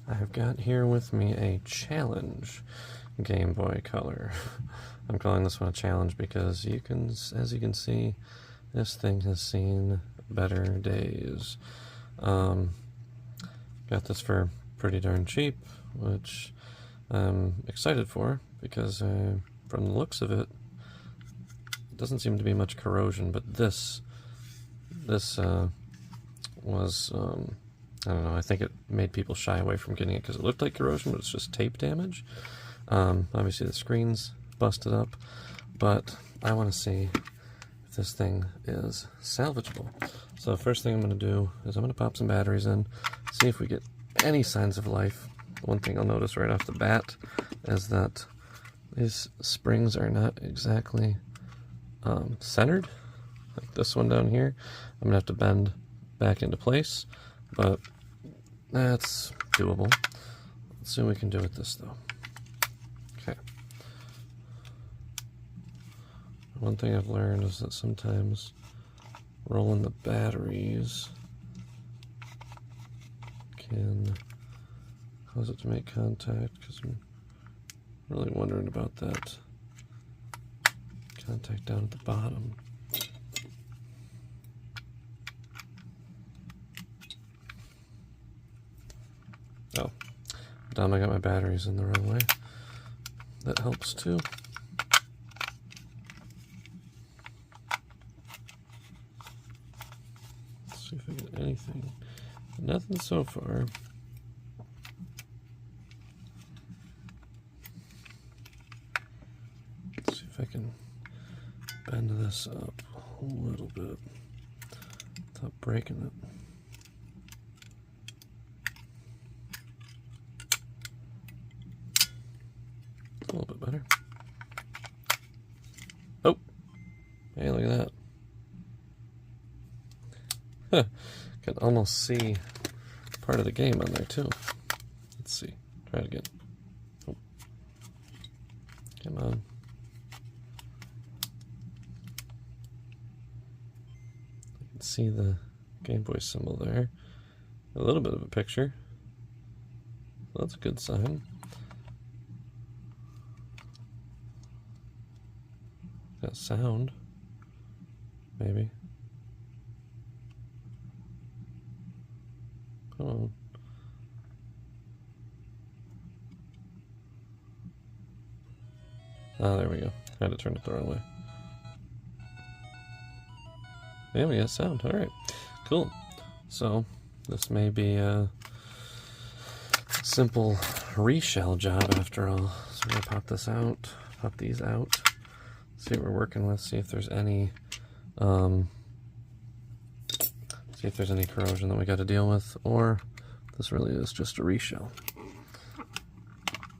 I've got here with me a challenge Game Boy Color. I'm calling this one a challenge because as you can see, this thing has seen better days. Got this for pretty darn cheap, which I'm excited for because from the looks of it, it doesn't seem to be much corrosion, but this was, I don't know, I think it made people shy away from getting it because it looked like corrosion, but it's just tape damage. Obviously the screen's busted up, but I want to see if this thing is salvageable. So the first thing I'm going to do is I'm going to pop some batteries in, see if we get any signs of life. One thing I'll notice right off the bat is that these springs are not exactly centered, like this one down here. I'm going to have to bend back into place, but that's doable. Let's see what we can do with this though. Okay. One thing I've learned is that sometimes rolling the batteries can cause it to make contact, because I'm really wondering about that contact down at the bottom. Oh, damn, I got my batteries in the wrong way. That helps too. Let's see if I get anything. Nothing so far. Let's see if I can bend this up a little bit without breaking it. A little bit better. Oh! Hey, look at that. Huh. Can almost see part of the game on there, too. Let's see. Try it again. Oh. Come on. You can see the Game Boy symbol there. A little bit of a picture. That's a good sign. Got sound, maybe. Come on. Ah, there we go. I had to turn it the wrong way. Yeah, we got sound. Alright, cool. So, this may be a simple reshell job after all. So we're gonna pop this out, pop these out. See what we're working with, see if there's any corrosion that we got to deal with, or this really is just a reshell.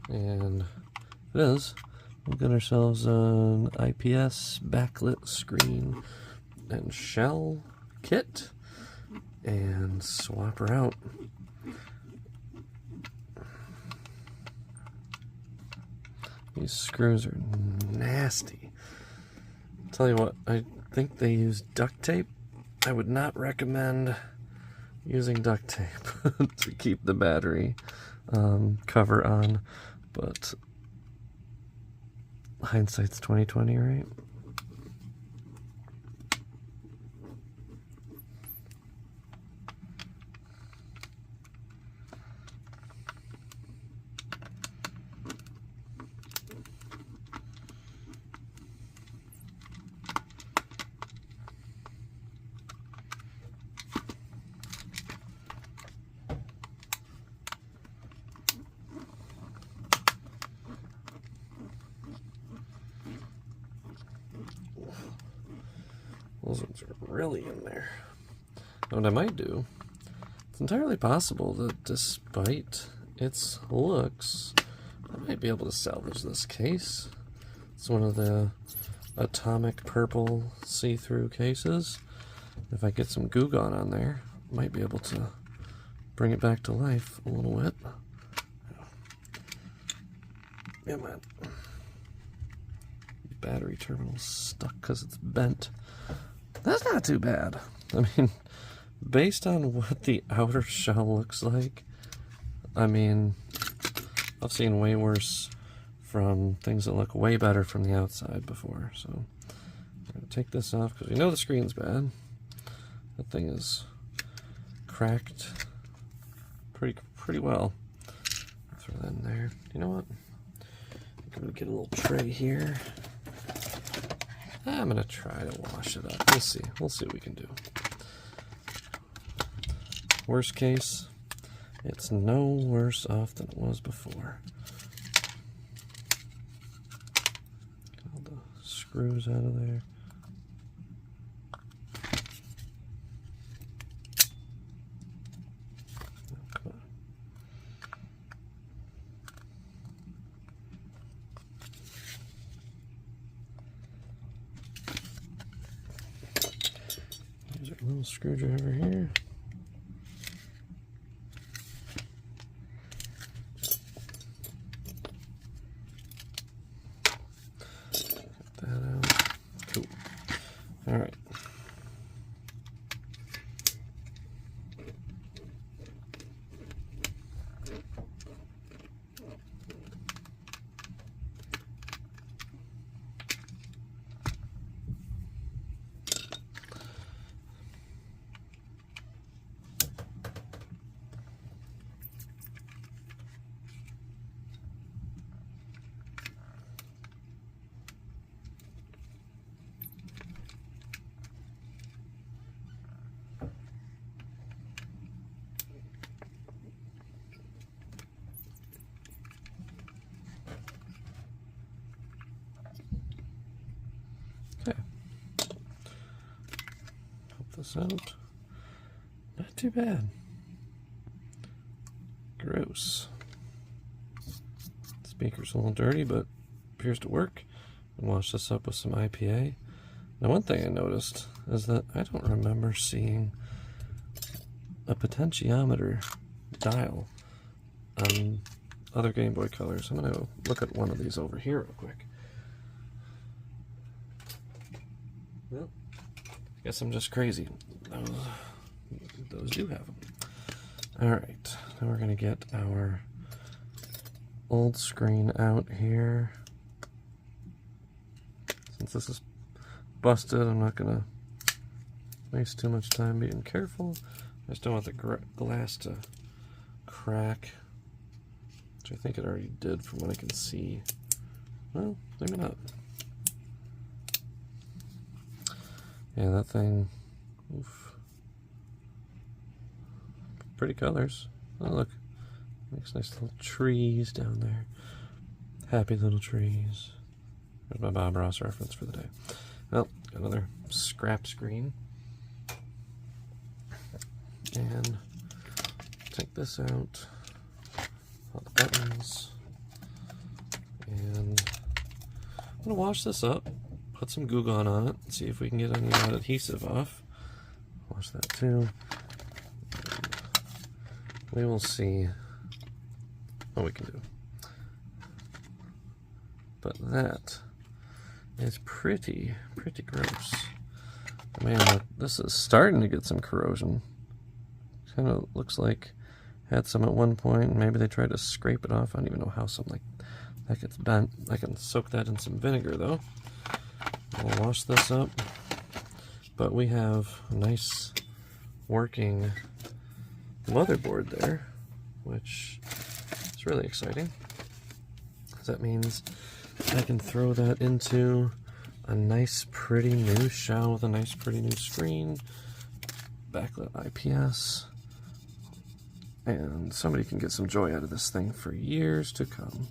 And if it is, we'll get ourselves an IPS backlit screen and shell kit and swap her out. These screws are nasty. Tell you what, I think they use duct tape. I would not recommend using duct tape to keep the battery cover on, but hindsight's 20/20, right? Those ones are really in there. And what I might do, it's entirely possible that despite its looks, I might be able to salvage this case. It's one of the atomic purple see-through cases. If I get some Goo Gone on there, I might be able to bring it back to life a little bit. Yeah, man. Battery terminal's stuck because it's bent. That's not too bad. I mean, based on what the outer shell looks like, I mean, I've seen way worse from things that look way better from the outside before. So I'm going to take this off because we know the screen's bad. That thing is cracked pretty well. Throw that in there. You know what? I'm going to get a little tray here. I'm going to try to wash it up. We'll see. We'll see what we can do. Worst case, it's no worse off than it was before. Get all the screws out of there. Oh, come on. Use our little screwdriver here. All right. Okay. Pop this out. Not too bad. Gross. Speaker's a little dirty, but appears to work. And wash this up with some IPA. Now, one thing I noticed is that I don't remember seeing a potentiometer dial on other Game Boy Colors. I'm going to look at one of these over here real quick. Well, I guess I'm just crazy. Those do have them. Alright, now we're going to get our old screen out here. Since this is busted, I'm not going to waste too much time being careful. I just don't want the glass to crack, which I think it already did from what I can see. Well, maybe not. Yeah, that thing, oof. Pretty colors. Oh, look. Makes nice little trees down there. Happy little trees. There's my Bob Ross reference for the day. Well, got another scrap screen. And take this out. All the buttons. And I'm going to wash this up. Put some Goo Gone on it, see if we can get any of that adhesive off. Wash that too. We will see what we can do. But that is pretty gross. Man, this is starting to get some corrosion. Kind of looks like had some at one point. Maybe they tried to scrape it off. I don't even know how something like that gets bent. I can soak that in some vinegar though. We'll wash this up, but we have a nice working motherboard there, which is really exciting. That means I can throw that into a nice pretty new shell with a nice pretty new screen, backlit IPS, and somebody can get some joy out of this thing for years to come.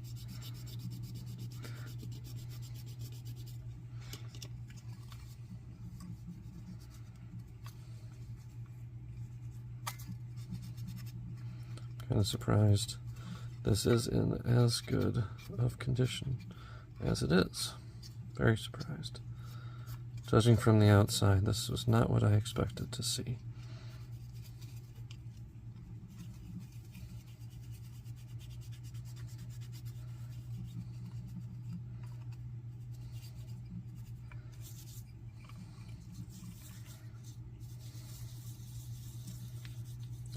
Kind of surprised this is in as good of condition as it is. Very surprised. Judging from the outside, this was not what I expected to see.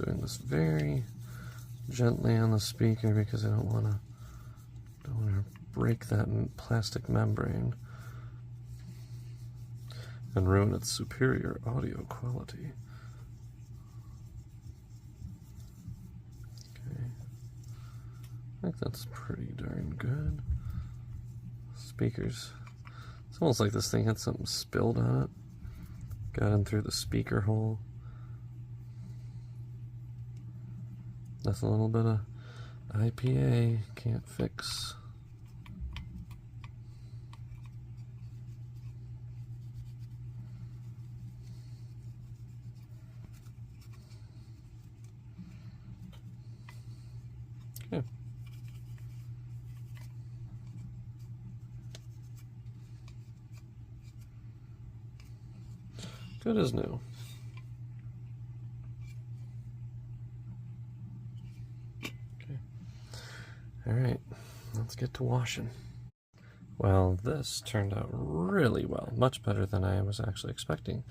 Doing this very gently on the speaker because I don't want to break that plastic membrane and ruin its superior audio quality. Okay, I think that's pretty darn good. Speakers. It's almost like this thing had something spilled on it. Got in through the speaker hole. That's a little bit of IPA can't fix. Okay. Good as new. Alright, let's get to washing. Well, this turned out really well, much better than I was actually expecting.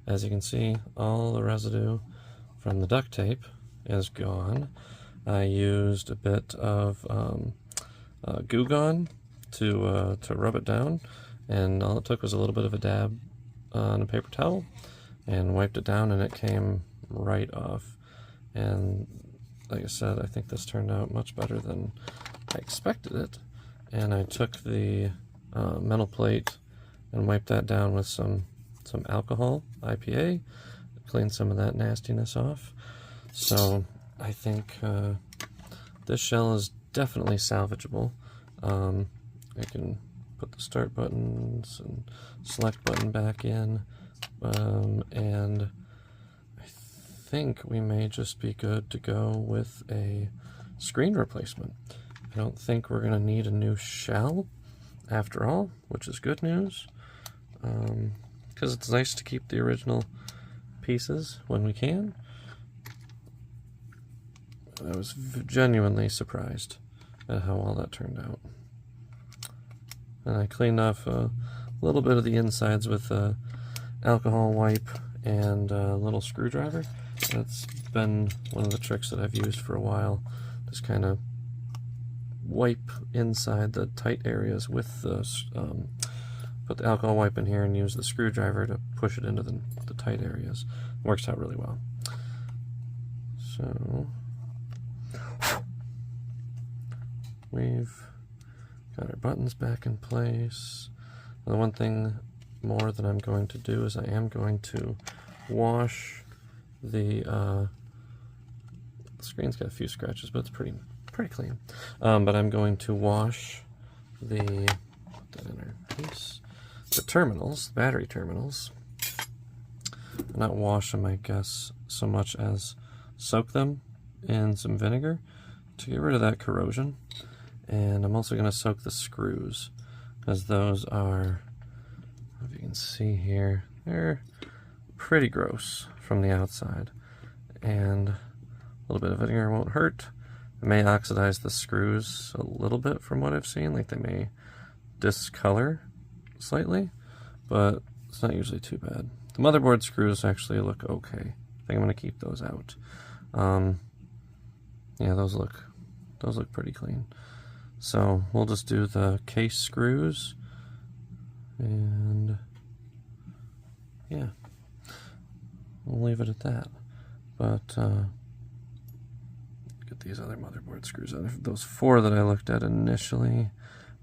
As you can see, all the residue from the duct tape is gone. I used a bit of Goo Gone to rub it down, and all it took was a little bit of a dab on a paper towel and wiped it down, and it came right off. And like I said, I think this turned out much better than I expected it. And I took the metal plate and wiped that down with some alcohol, IPA, cleaned some of that nastiness off. So I think this shell is definitely salvageable. I can put the start buttons and select button back in, and I think we may just be good to go with a screen replacement. I don't think we're going to need a new shell after all, which is good news, because it's nice to keep the original pieces when we can. I was genuinely surprised at how well that turned out. And I cleaned off a little bit of the insides with a alcohol wipe and a little screwdriver. That's been one of the tricks that I've used for a while. Just kind of wipe inside the tight areas with the put the alcohol wipe in here and use the screwdriver to push it into the tight areas. It works out really well. So we've got our buttons back in place. And the one thing more that I'm going to do is I am going to wash the screen's got a few scratches, but it's pretty clean. But I'm going to wash the, put that in our piece, the terminals, the battery terminals. Not wash them, I guess, so much as soak them in some vinegar to get rid of that corrosion. And I'm also going to soak the screws, because those are, if you can see here, they're pretty gross from the outside. And a little bit of vinegar won't hurt. It may oxidize the screws a little bit from what I've seen, like they may discolor slightly, but it's not usually too bad. The motherboard screws actually look okay. I think I'm going to keep those out. Yeah, those look pretty clean. So we'll just do the case screws, and yeah, we'll leave it at that. But get these other motherboard screws out. Those four that I looked at initially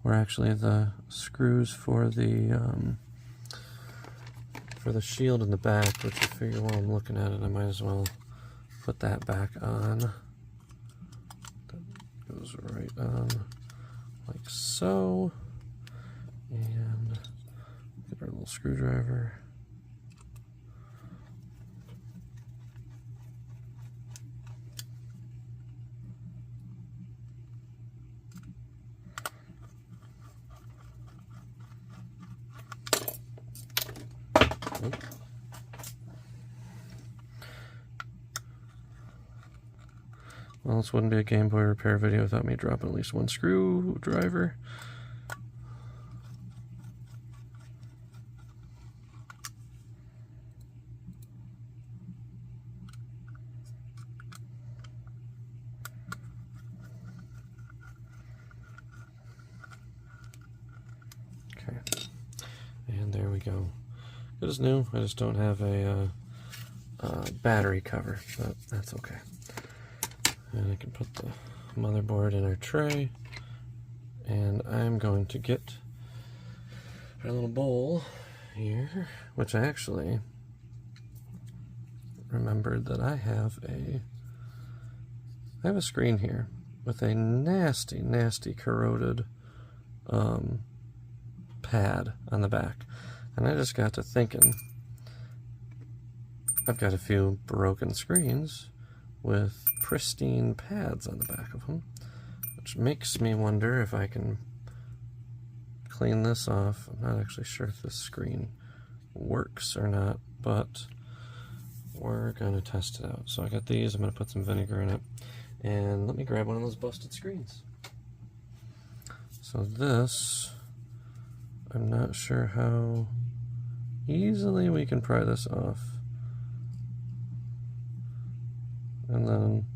were actually the screws for the shield in the back, which I figure while I'm looking at it, I might as well put that back on. That goes right on like so. And get our little screwdriver. Well, this wouldn't be a Game Boy repair video without me dropping at least one screwdriver. there we go. Good as new. I just don't have a battery cover, but that's okay. And I can put the motherboard in our tray, and I'm going to get our little bowl here, which I actually remembered that I have a screen here with a nasty, nasty corroded pad on the back. And I just got to thinking, I've got a few broken screens with pristine pads on the back of them, which makes me wonder if I can clean this off. I'm not actually sure if this screen works or not, but we're gonna test it out. So I got these, I'm gonna put some vinegar in it, and let me grab one of those busted screens. So this, I'm not sure how easily we can pry this off. And then,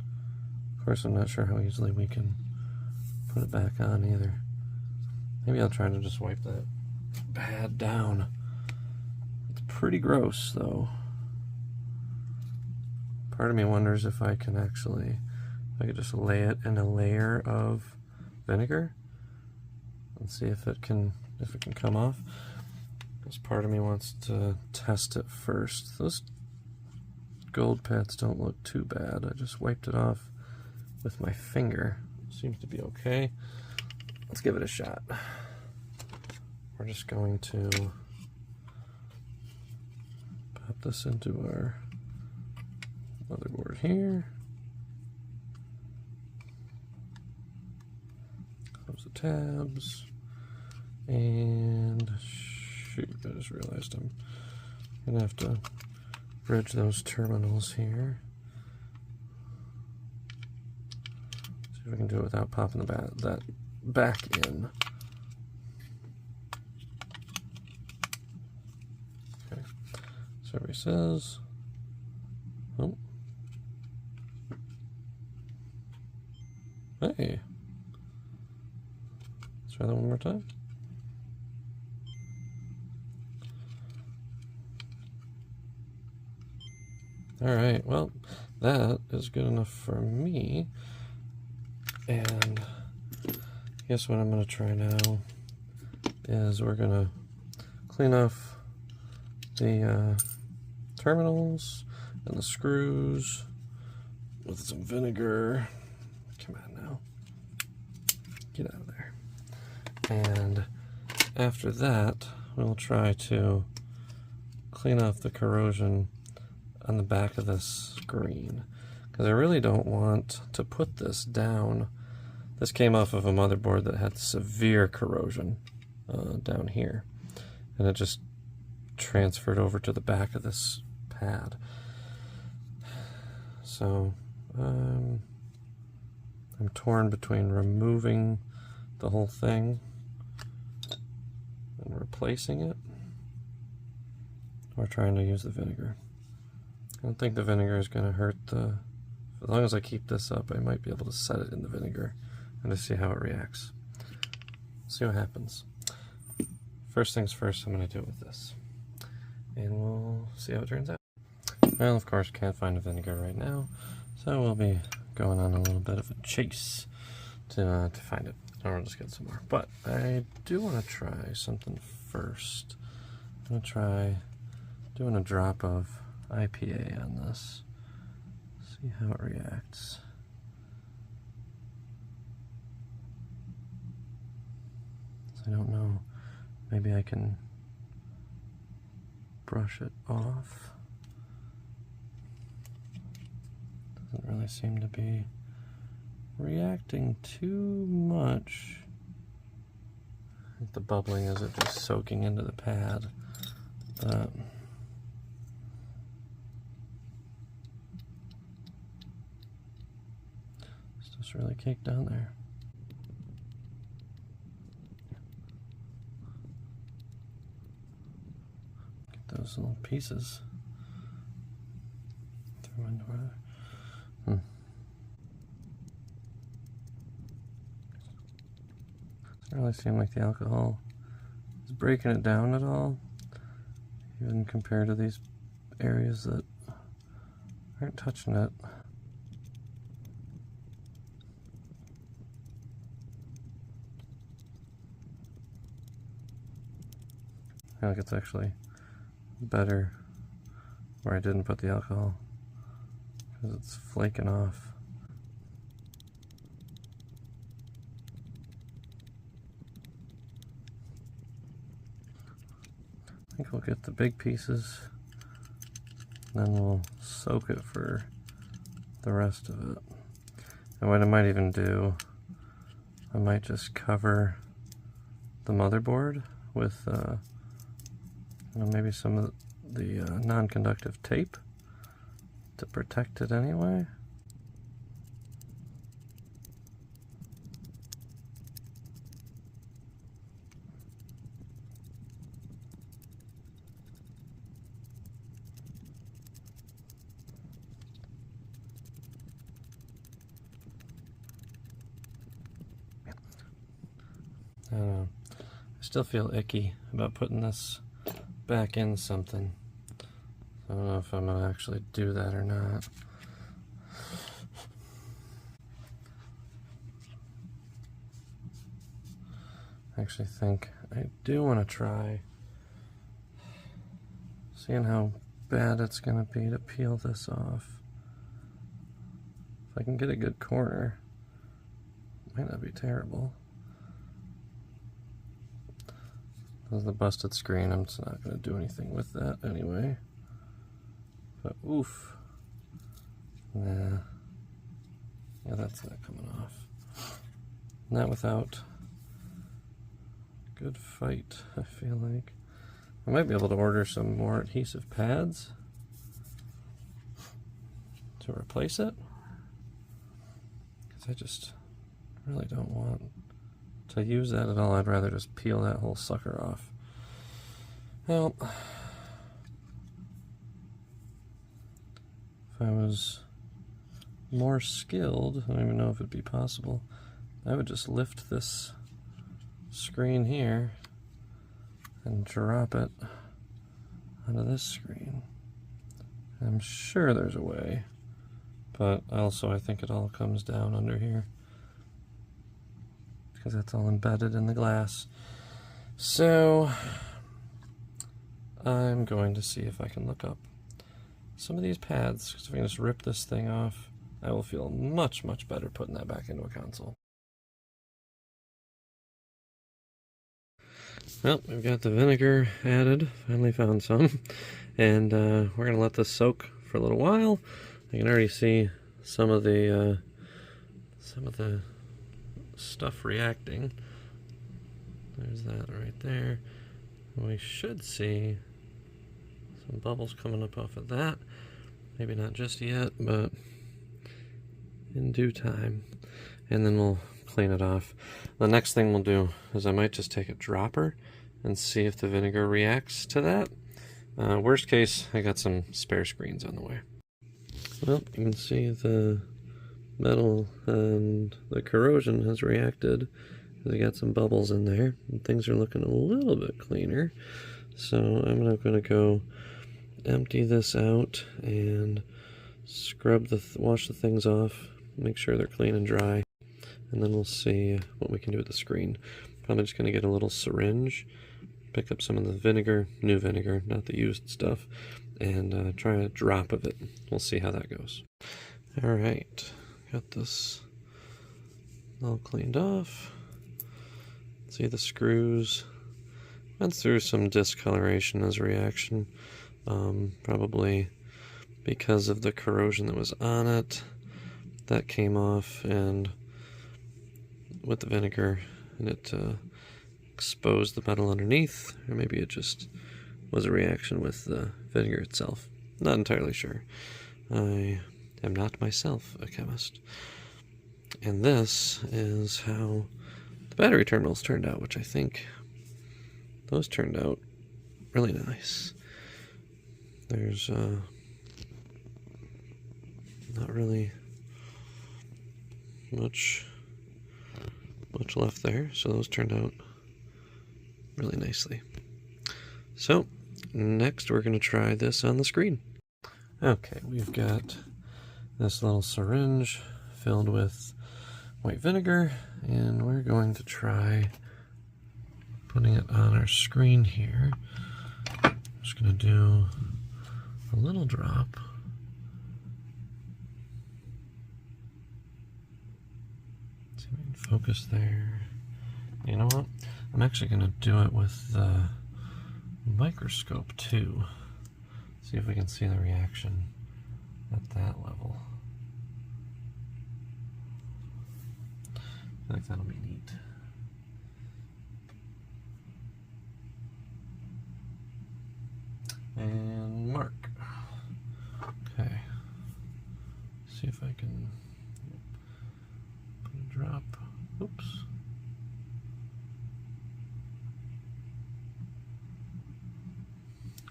of course, I'm not sure how easily we can put it back on either. Maybe I'll try to just wipe that pad down. It's pretty gross, though. Part of me wonders if I can actually, if I could just lay it in a layer of vinegar and see if it can come off. Because part of me wants to test it first. Those gold pads don't look too bad. I just wiped it off with my finger. Seems to be okay. Let's give it a shot. We're just going to pop this into our motherboard here. Close the tabs. And shoot, I just realized I'm gonna have to bridge those terminals here. See if we can do it without popping that back in. Okay, so everybody says, oh, hey, let's try that one more time. Alright, well, that is good enough for me. And I guess what I'm going to try now is we're going to clean off the terminals and the screws with some vinegar. Come on now. Get out of there. And after that, we'll try to clean off the corrosion on the back of this screen, because I really don't want to put this down. This came off of a motherboard that had severe corrosion down here, and it just transferred over to the back of this pad. So I'm torn between removing the whole thing and replacing it, or trying to use the vinegar. I don't think the vinegar is going to hurt the... As long as I keep this up, I might be able to set it in the vinegar and just see how it reacts. See what happens. First things first, I'm going to do it with this. And we'll see how it turns out. Well, of course, can't find the vinegar right now, so we'll be going on a little bit of a chase to find it. Or we'll just get some more. But I do want to try something first. I'm going to try doing a drop of IPA on this. See how it reacts. I don't know. Maybe I can brush it off. Doesn't really seem to be reacting too much. I think the bubbling is it just soaking into the pad. But it's just really caked down there. Get those little pieces. Throw into where. Doesn't really seem like the alcohol is breaking it down at all. even compared to these areas that aren't touching it. I feel like it's actually better where I didn't put the alcohol because it's flaking off. I think we'll get the big pieces, then we'll soak it for the rest of it. And what I might even do, I might just cover the motherboard with maybe some of the non-conductive tape to protect it anyway. I don't know. I still feel icky about putting this back in something. I don't know if I'm gonna actually do that or not. I actually think I do want to try seeing how bad it's gonna be to peel this off. If I can get a good corner, it might not be terrible. This is the busted screen. I'm just not going to do anything with that anyway. But oof. Nah. Yeah, that's not coming off. Not without a good fight, I feel like. I might be able to order some more adhesive pads to replace it. Because I just really don't want to use that at all. I'd rather just peel that whole sucker off. Well, if I was more skilled, I don't even know if it'd be possible, I would just lift this screen here and drop it onto this screen. I'm sure there's a way, but also I think it all comes down under here, because that's all embedded in the glass. So I'm going to see if I can look up some of these pads, because if I can just rip this thing off, I will feel much, much better putting that back into a console. Well, we've got the vinegar added, finally found some, and we're going to let this soak for a little while. I can already see some of the stuff reacting. There's that right there. We should see some bubbles coming up off of that. Maybe not just yet, but in due time. And then we'll clean it off. The next thing we'll do is I might just take a dropper and see if the vinegar reacts to that. Worst case, I got some spare screens on the way. Well, you can see the metal and the corrosion has reacted. I got some bubbles in there, and things are looking a little bit cleaner. So I'm not going to go empty this out and scrub wash the things off, make sure they're clean and dry, and then we'll see what we can do with the screen. Probably just going to get a little syringe, pick up some of the vinegar, new vinegar, not the used stuff, and try a drop of it. We'll see how that goes. Alright, got this all cleaned off. See the screws. Went through some discoloration as a reaction, probably because of the corrosion that was on it. That came off, and with the vinegar, and it exposed the metal underneath, or maybe it just was a reaction with the vinegar itself. Not entirely sure. I am not myself a chemist. And this is how the battery terminals turned out, which I think those turned out really nice. There's not really much left there, so those turned out really nicely. So next we're going to try this on the screen. Okay, we've got this little syringe filled with white vinegar, and we're going to try putting it on our screen here. I'm just going to do a little drop. See if we can focus there. You know what? I'm actually going to do it with the microscope too. See if we can see the reaction at that level. I think that'll be neat. And mark. Okay. See if I can put a drop. Oops.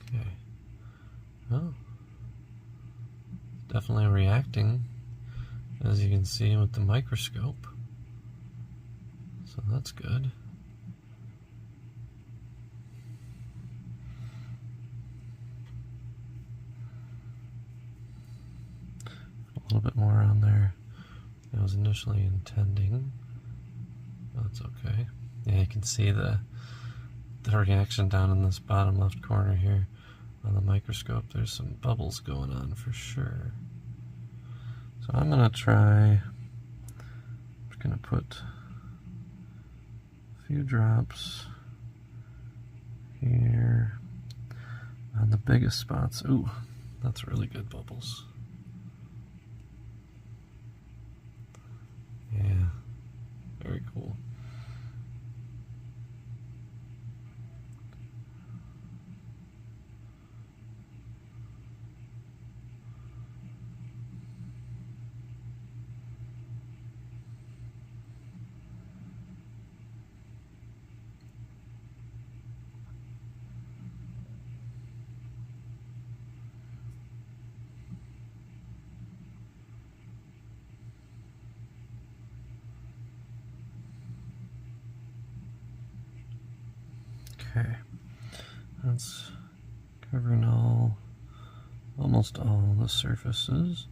Okay. Oh. Definitely reacting, as you can see with the microscope. So that's good. A little bit more on there than I was initially intending. That's okay. Yeah, you can see the reaction down in this bottom left corner here on the microscope. There's some bubbles going on for sure. So I'm gonna try, I'm just gonna put a few drops here on the biggest spots. Ooh, that's really good bubbles. Yeah, very cool. Okay, that's covering almost all the surfaces,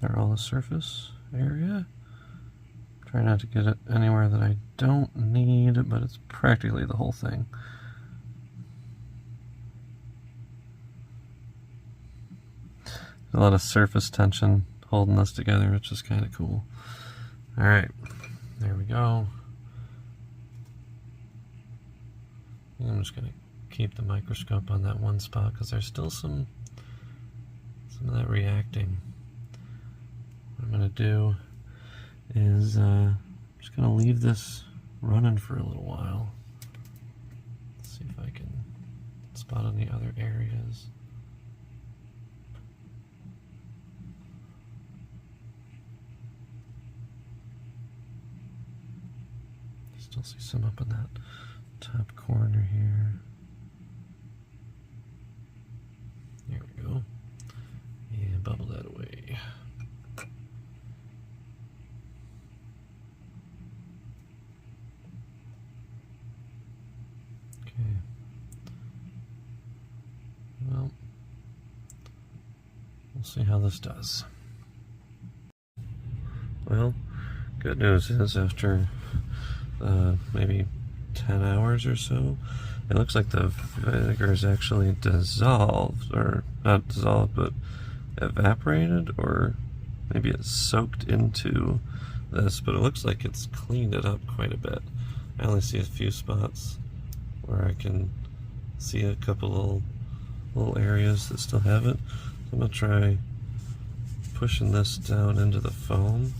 or all the surface area. Try not to get it anywhere that I don't need, but it's practically the whole thing. A lot of surface tension holding this together, which is kind of cool. Alright, there we go. I'm just going to keep the microscope on that one spot because there's still some of that reacting. What I'm going to do is I'm just going to leave this running for a little while. Let's see if I can spot any other areas. Still see some up in that top corner here. There we go. And bubble that away. Okay. Well, we'll see how this does. Well, good news is after maybe 10 hours or so, it looks like the vinegar is actually dissolved, or not dissolved, but evaporated, or maybe it's soaked into this, but it looks like it's cleaned it up quite a bit. I only see a few spots where I can see a couple little areas that still have it. So I'm going to try pushing this down into the foam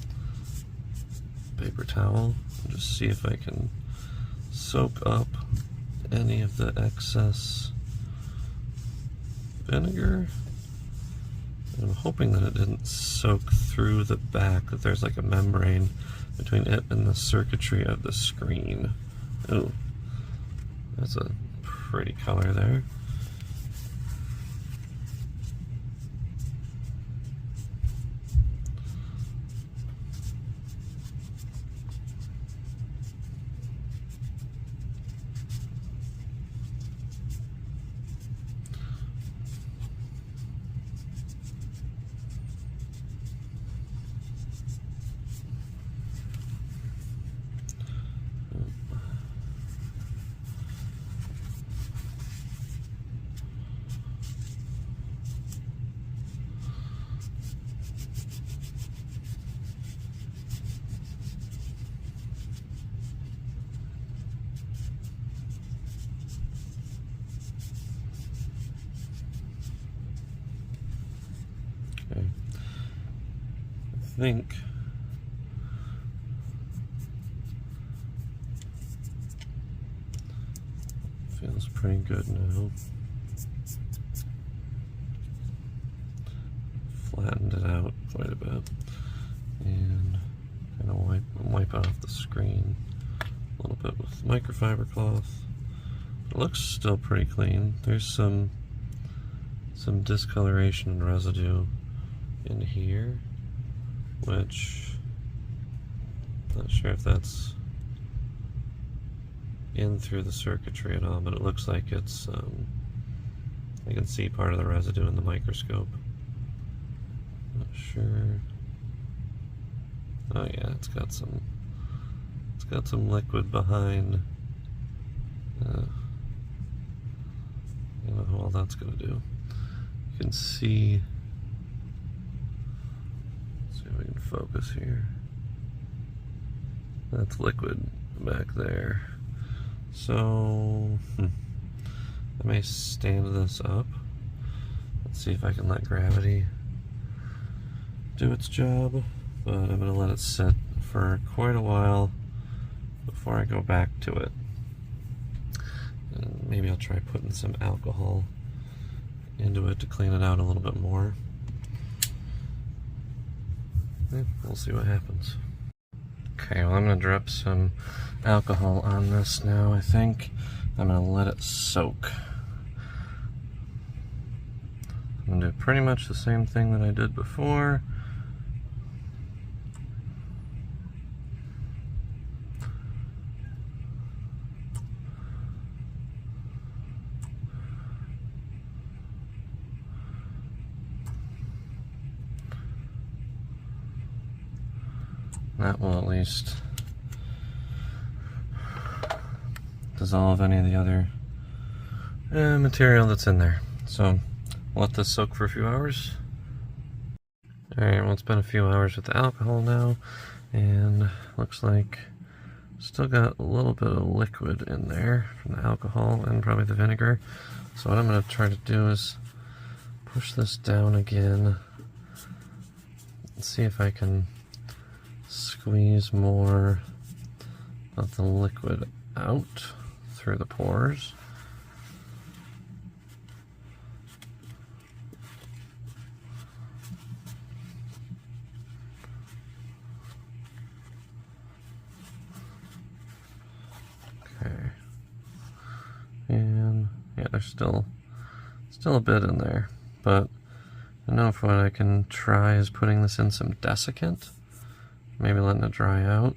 paper towel and just see if I can soak up any of the excess vinegar. And I'm hoping that it didn't soak through the back, that there's like a membrane between it and the circuitry of the screen. Ooh, that's a pretty color there. think feels pretty good now. Flattened it out quite a bit, and kind of wipe off the screen a little bit with microfiber cloth. It looks still pretty clean. There's some discoloration and residue in here, which I'm not sure if that's in through the circuitry at all, but it looks like it's I can see part of the residue in the microscope. Not sure. Oh yeah, it's got some liquid behind. You know how all that's gonna do. You can see. Let's see if we can focus here. That's liquid back there. So I may stand this up. Let's see if I can let gravity do its job, but I'm gonna let it sit for quite a while before I go back to it. And maybe I'll try putting some alcohol into it to clean it out a little bit more. We'll see what happens. Okay, well, I'm gonna drop some alcohol on this now. I think I'm gonna let it soak. I'm gonna do pretty much the same thing that I did before. That will at least dissolve any of the other material that's in there. So we'll let this soak for a few hours. Alright, well, it's been a few hours with the alcohol now, and looks like still got a little bit of liquid in there from the alcohol and probably the vinegar. So what I'm going to try to do is push this down again and see if I can squeeze more of the liquid out through the pores. Okay. And yeah, there's still a bit in there, but I know if what I can try is putting this in some desiccant. Maybe letting it dry out,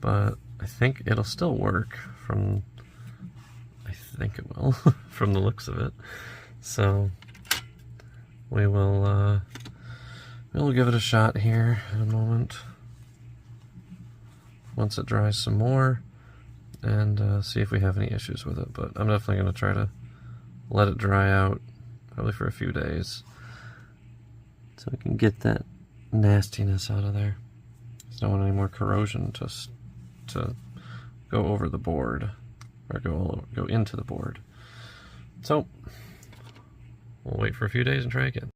but I think it'll still work I think it will, from the looks of it. So we'll give it a shot here in a moment, once it dries some more, and see if we have any issues with it. But I'm definitely going to try to let it dry out, probably for a few days, so we can get that nastiness out of there. Don't want any more corrosion to go over the board, or go into the board. So we'll wait for a few days and try again.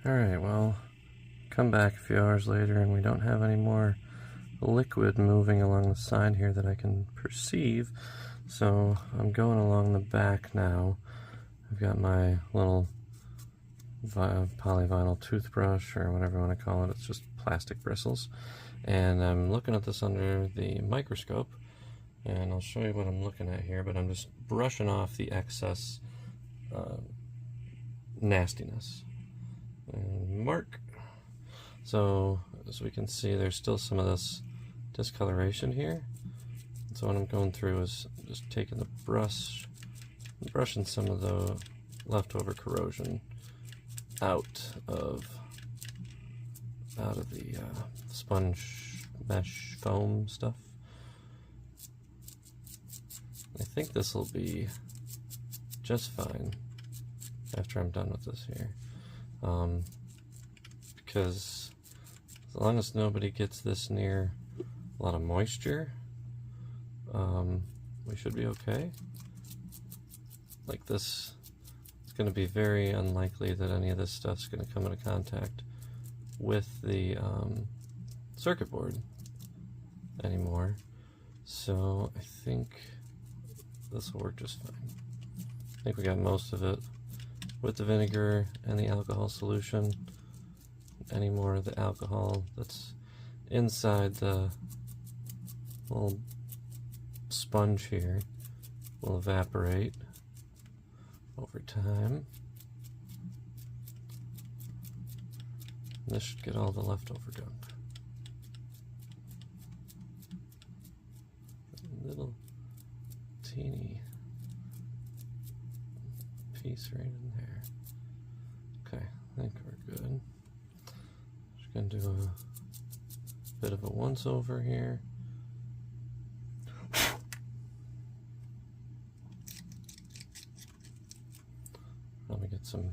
Alright, well, come back a few hours later and we don't have any more liquid moving along the side here that I can perceive. So I'm going along the back now. I've got my little polyvinyl toothbrush, or whatever you want to call it. It's just plastic bristles, and I'm looking at this under the microscope, and I'll show you what I'm looking at here, but I'm just brushing off the excess nastiness. And mark. So as we can see, there's still some of this discoloration here. So what I'm going through is just taking the brush and brushing some of the leftover corrosion out of the sponge mesh foam stuff. I think this will be just fine after I'm done with this here, because as long as nobody gets this near a lot of moisture, we should be okay. Like this, it's going to be very unlikely that any of this stuff's going to come into contact with the circuit board anymore. So I think this will work just fine. I think we got most of it with the vinegar and the alcohol solution. Any more of the alcohol that's inside the little sponge here will evaporate over time. This should get all the leftover gunk. Little teeny piece right in there. Okay, I think we're good. Just gonna do a bit of a once over here. Let me get some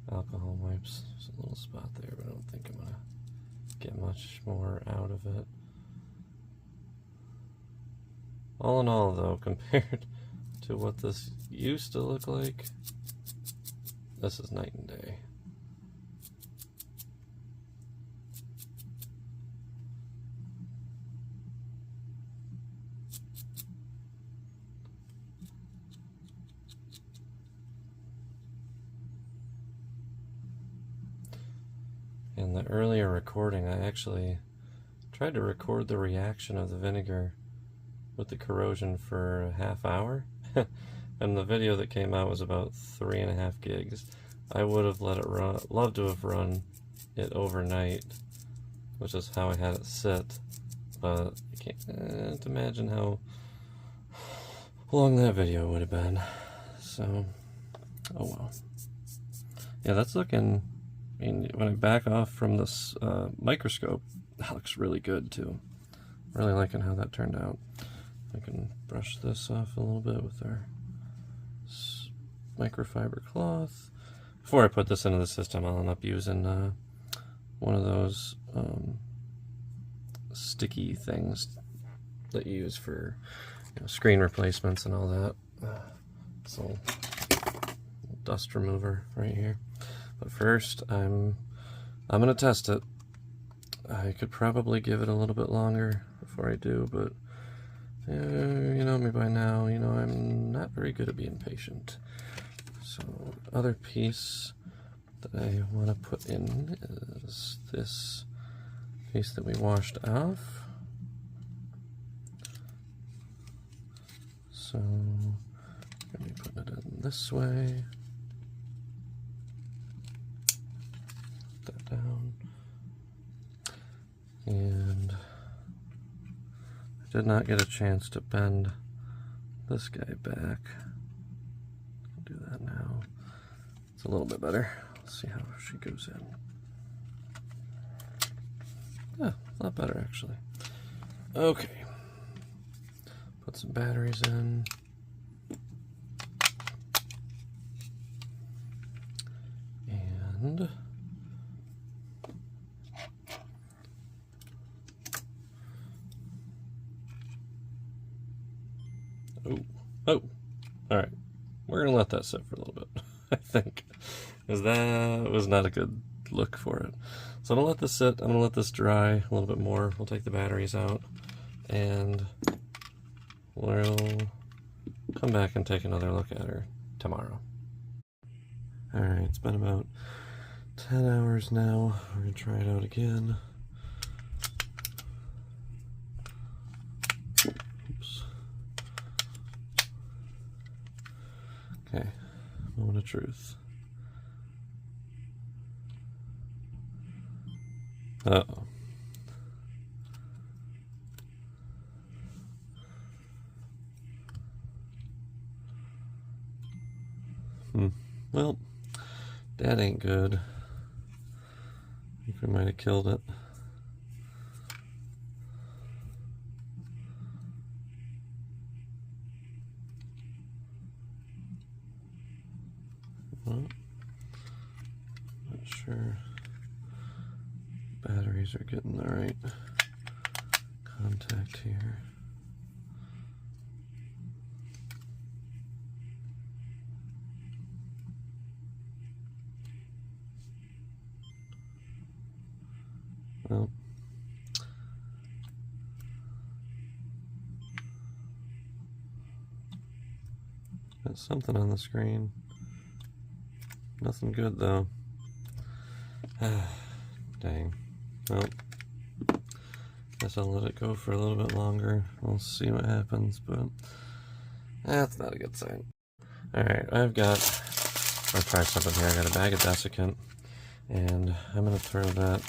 alcohol wipes. There's a little spot there, but I don't think I'm gonna get much more out of it. All in all, though, compared to what this used to look like, this is night and day. In the earlier recording, I actually tried to record the reaction of the vinegar with the corrosion for a half hour. And the video that came out was about 3.5 gigs. I would have let it run, loved to have run it overnight, which is how I had it sit, but I can't imagine how long that video would have been. So, oh well. Yeah, that's looking, I mean, when I back off from this microscope, that looks really good too. Really liking how that turned out. I can brush this off a little bit with our microfiber cloth. Before I put this into the system, I'll end up using one of those sticky things that you use for, you know, screen replacements and all that. This little dust remover right here. But first, I'm gonna test it. I could probably give it a little bit longer before I do, but you know me by now, you know I'm not very good at being patient. So, other piece that I want to put in is this piece that we washed off. So, I'm going to be putting it in this way. Put that down. And I did not get a chance to bend this guy back. I'll do that now. It's a little bit better. Let's see how she goes in. Yeah, a lot better actually. Okay. Put some batteries in. And oh, all right. We're gonna let that sit for a little bit, I think, because that was not a good look for it. So I'm gonna let this sit. I'm gonna let this dry a little bit more. We'll take the batteries out, and we'll come back and take another look at her tomorrow. All right, it's been about 10 hours now. We're gonna try it out again. Oops. Okay, moment of truth. Uh-oh. Well, that ain't good. I think we might have killed it. Well, not sure batteries are getting the right contact here. Got something on the screen. Nothing good though. Dang. Well, guess I'll let it go for a little bit longer. We'll see what happens, but that's not a good sign. Alright, I'll try something here. I got a bag of desiccant, and I'm going to throw that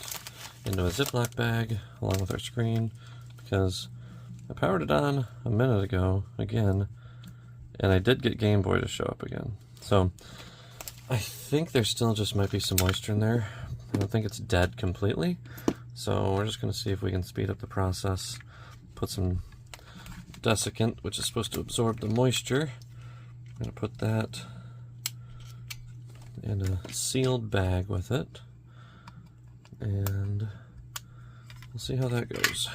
into a Ziploc bag along with our screen, because I powered it on a minute ago again, and I did get Game Boy to show up again. So I think there still just might be some moisture in there. I don't think it's dead completely. So we're just going to see if we can speed up the process. Put some desiccant, which is supposed to absorb the moisture. I'm going to put that in a sealed bag with it, and we'll see how that goes.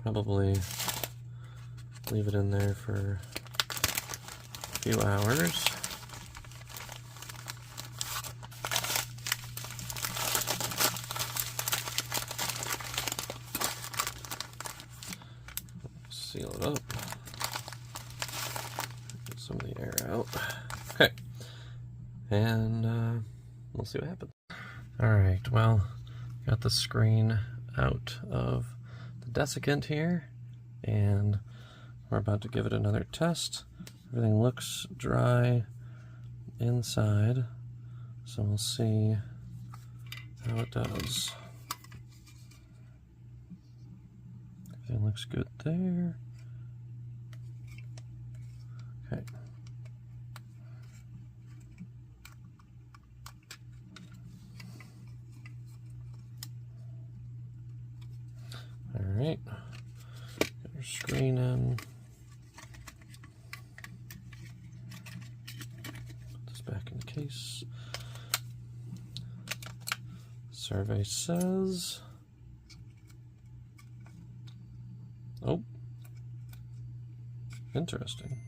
Probably leave it in there for a few hours. Seal it up. Get some of the air out. Okay. And we'll see what happens. Alright, well, got the screen out of the desiccant here, and we're about to give it another test. Everything looks dry inside, so we'll see how it does. Everything looks good there. Okay. Alright, get our screen in. Put this back in the case. Survey says, oh, interesting.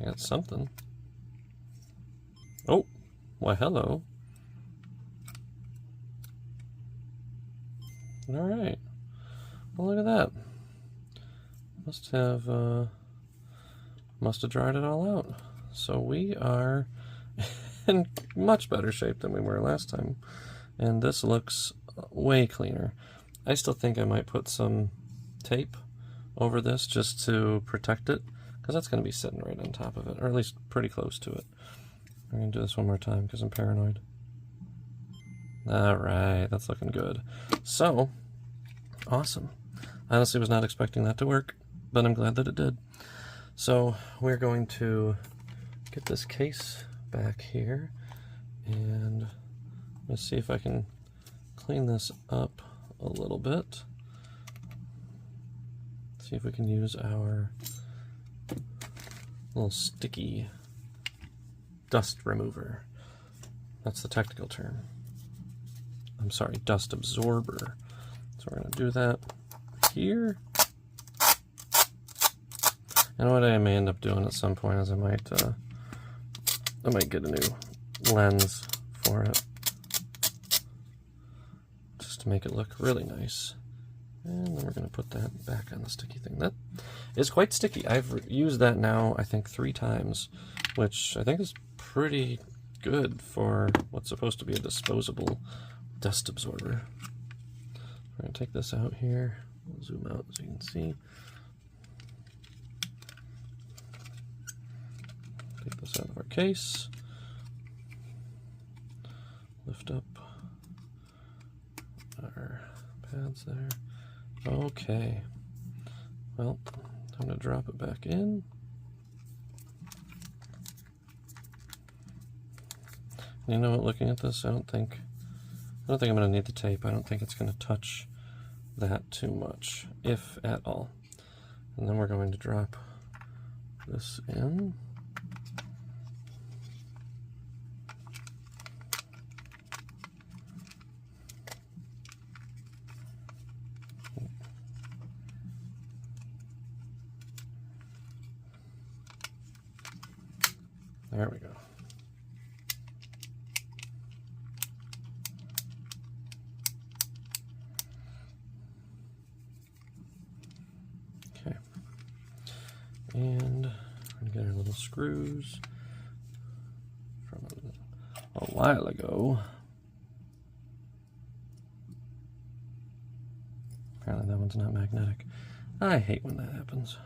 I got something. Oh, why hello. Alright. Well, look at that. Must have dried it all out. So we are in much better shape than we were last time. And this looks way cleaner. I still think I might put some tape over this just to protect it, because that's going to be sitting right on top of it, or at least pretty close to it. We're going to do this one more time because I'm paranoid. Alright, that's looking good. So, awesome. Honestly, was not expecting that to work, but I'm glad that it did. So we're going to get this case back here, and let's see if I can clean this up a little bit. See if we can use our little sticky dust remover. That's the technical term. I'm sorry, dust absorber. So we're going to do that here. And what I may end up doing at some point is I might get a new lens for it, just to make it look really nice. And then we're going to put that back on the sticky thing. That is quite sticky. I've used that now, I think, 3 times, which I think is pretty good for what's supposed to be a disposable dust absorber. We're going to take this out here. We'll zoom out so you can see. Take this out of our case. Lift up our pads there. Okay. Well, time to drop it back in. You know what, looking at this, I don't think I'm going to need the tape. I don't think it's going to touch that too much, if at all. And then we're going to drop this in. There we go. Okay. And Trying to get our little screws from a while ago. Apparently that one's not magnetic. I hate when that happens.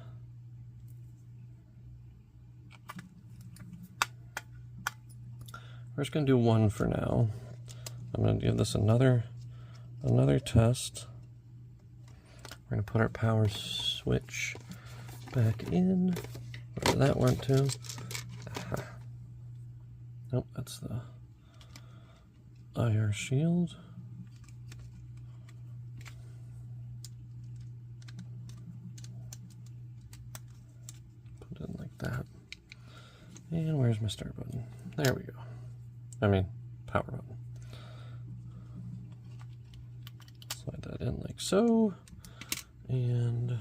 We're just going to do one for now. I'm going to give this another test. We're going to put our power switch back in. Where that went to. Aha. Nope, that's the IR shield. Put it in like that. And where's my start button? There we go. I mean, power button. Slide that in like so, and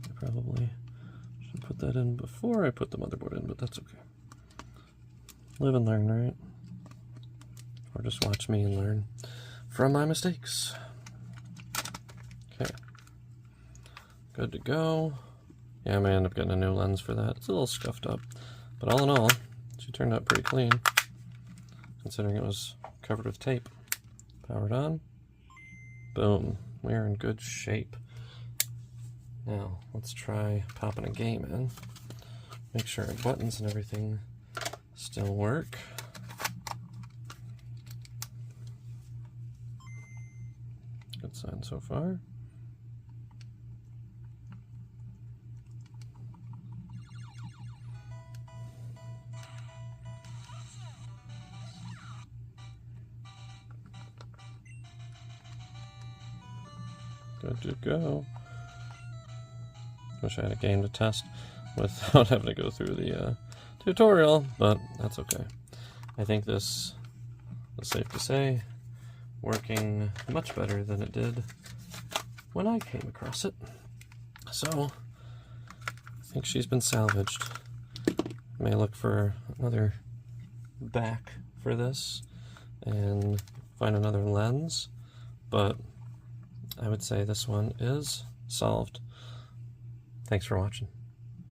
I probably should put that in before I put the motherboard in, but that's okay. Live and learn, right? Or just watch me and learn from my mistakes. Okay. Good to go. Yeah, I may end up getting a new lens for that. It's a little scuffed up. But all in all, she turned out pretty clean, considering it was covered with tape. Powered on. Boom. We're in good shape. Now, let's try popping a game in. Make sure our buttons and everything still work. Good sign so far. Good to go. Wish I had a game to test without having to go through the tutorial, but that's okay. I think this is safe to say working much better than it did when I came across it. So I think she's been salvaged. May look for another back for this and find another lens, but I would say this one is solved. Thanks for watching.